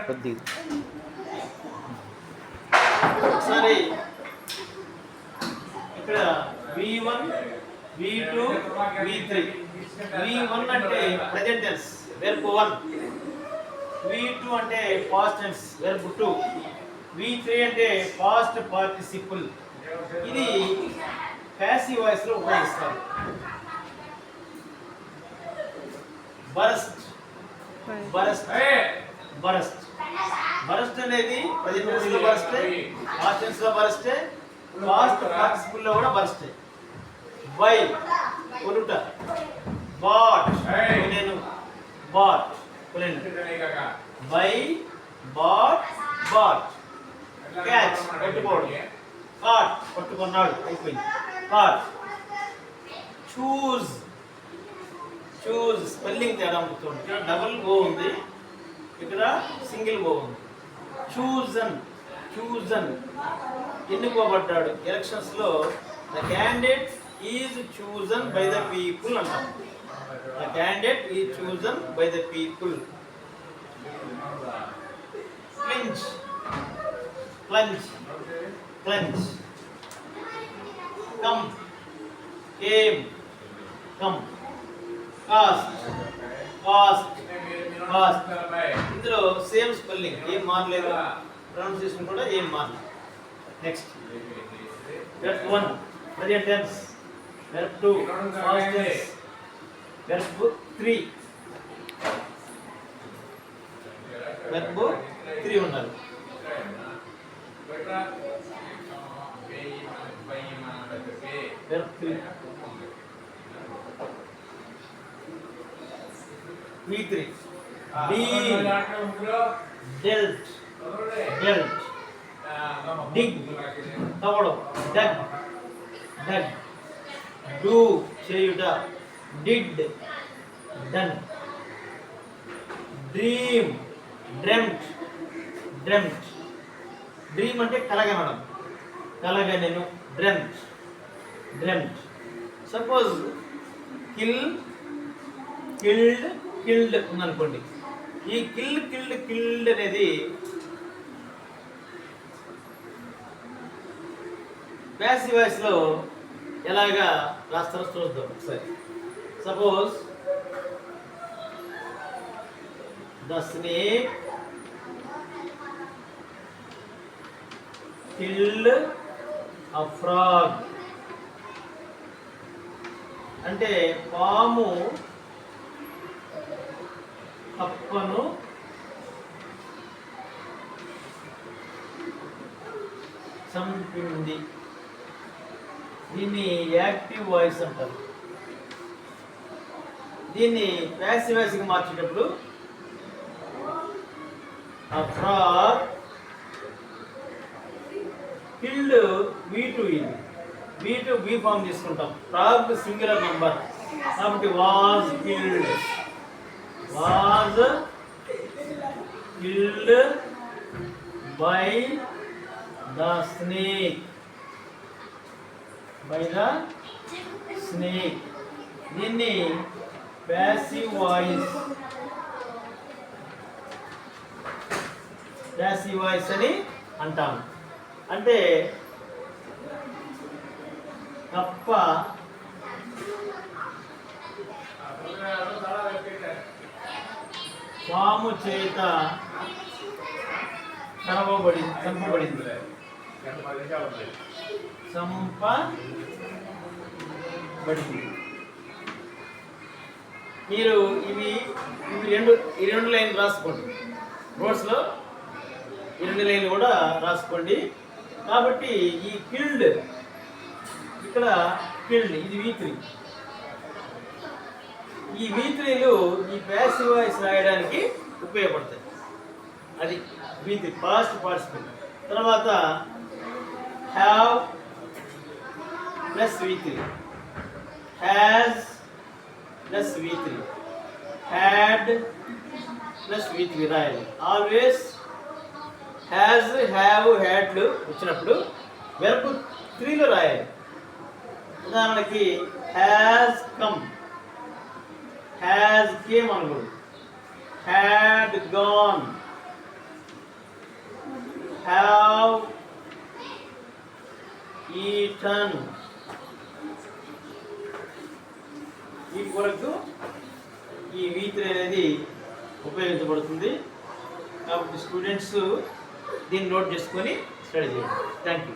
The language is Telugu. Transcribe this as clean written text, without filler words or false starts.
కొద్దిగా ఒకసారి ఇక్కడ V1 V2 V3. V1 అంటే ప్రెజెంట్ టెన్స్ వెర్బ్ 1, V2 అంటే పాస్ట్ టెన్స్ వెర్బ్ 2, V3 అంటే పాస్ట్ పార్టిసిపుల్. ఇది ప్యాసివ్ వాయిస్ లో ఉపయోగిస్తారు. బరస్ట్ బరస్ట్ బరస్ట్ బరస్ట్ అనేది ప్రెజెంట్ టెన్స్ లో బరస్టే, పాస్ట్ టెన్స్ లో బరస్టే, పాస్ట్ పార్టిసిపుల్ లో కూడా బరస్టే. బై కొనుట, బాట్ నేను బాట్ కొనేను, బై బాట్ బాట్. క్యాచ్ పట్టుకోవడం, కాట్ పట్టుకున్నాడు అయిపోయింది కాట్. చూజ్ చూజ్ స్పెల్లింగ్ తేడా ఉంటుంది, ఇక్కడ డబుల్ ఓ ఉంది, ఇక్కడ సింగిల్ ఓ ఉంది. చూజన్ చూజన్ ఎన్నుకోబడ్డాడు. ఎలక్షన్స్ లో the candidate is chosen by the people అంటాం. The candidate is chosen by the people. Cling clung clung. Come came come. Cost cost cost. ఇందులో సేమ్ స్పెల్లింగ్ ఏం మారలేదు, ప్రొనౌన్సియేషన్ కూడా ఏం మారలేదు. Next verb 1 present tense, verb 2 past tense, verb 3 verb 3 ఉండాలి. Verb 3 V3 deal dealt dealt dig తవ్వడం, dug dug. do చేయుట, did done. dream dreamt dreamt. Dream అంటే కలగనడం, కలగనెను, dreamt dreamt. Suppose kill killed killed ఉందనుకోండి, ఈ కిల్ కిల్డ్ కిల్డ్ అనేది ప్యాసివ్ వాయిస్ లో ఎలాగా రాస్తారో చూద్దాం ఒకసారి. Suppose the snake killed a frog అంటే పాము కప్పను చంపింది. దీన్ని యాక్టివ్ వాయిస్ అంటారు. దీన్ని ప్యాసివ్ వాయిస్ కి మార్చేటప్పుడు ఆ ఫ్రాగ్ కిల్డ్ V2, ఇది V2 బి ఫామ్ తీసుకుంటాం. ఫ్రాగ్ సింగులర్ నంబర్ కాబట్టి was killed was killed by the snake by the snake. దీన్ని ప్యాసివ్ వాయిస్ అని అంటాం. అంటే కప్ప పాము చేత చంపబడింది. మీరు ఇవి ఈ రెండు లైన్లు రాసుకోండి, నోట్స్లో ఈ 2 లైన్లు కూడా రాసుకోండి. కాబట్టి ఈ కిల్డ్ ఇక్కడ కిల్డ్ ఇది V3. ఈ V3లు ఈ ప్యాసివ్ వాయిస్ రాయడానికి ఉపయోగపడతాయి. అది V3 పాస్ట్ పార్టిసిపల్. తర్వాత have plus V3, has plus V3, had plus V3 రాయాలి. ఆల్వేస్ హ్యాజ్ హ్యావ్ హ్యాడ్లు వచ్చినప్పుడు వెర్బ్ 3లో రాయాలి. ఉదాహరణకి హ్యాజ్ కమ్, హ్యాజ్ కేమ్ అనుకోండి, హ్యాడ్ గాన్, ఈటన్. ఈ కొరకు ఈ V3 అనేది ఉపయోగించబడుతుంది. కాబట్టి స్టూడెంట్స్ దీన్ని నోట్ చేసుకొని స్టడీ చేయండి. Thank you.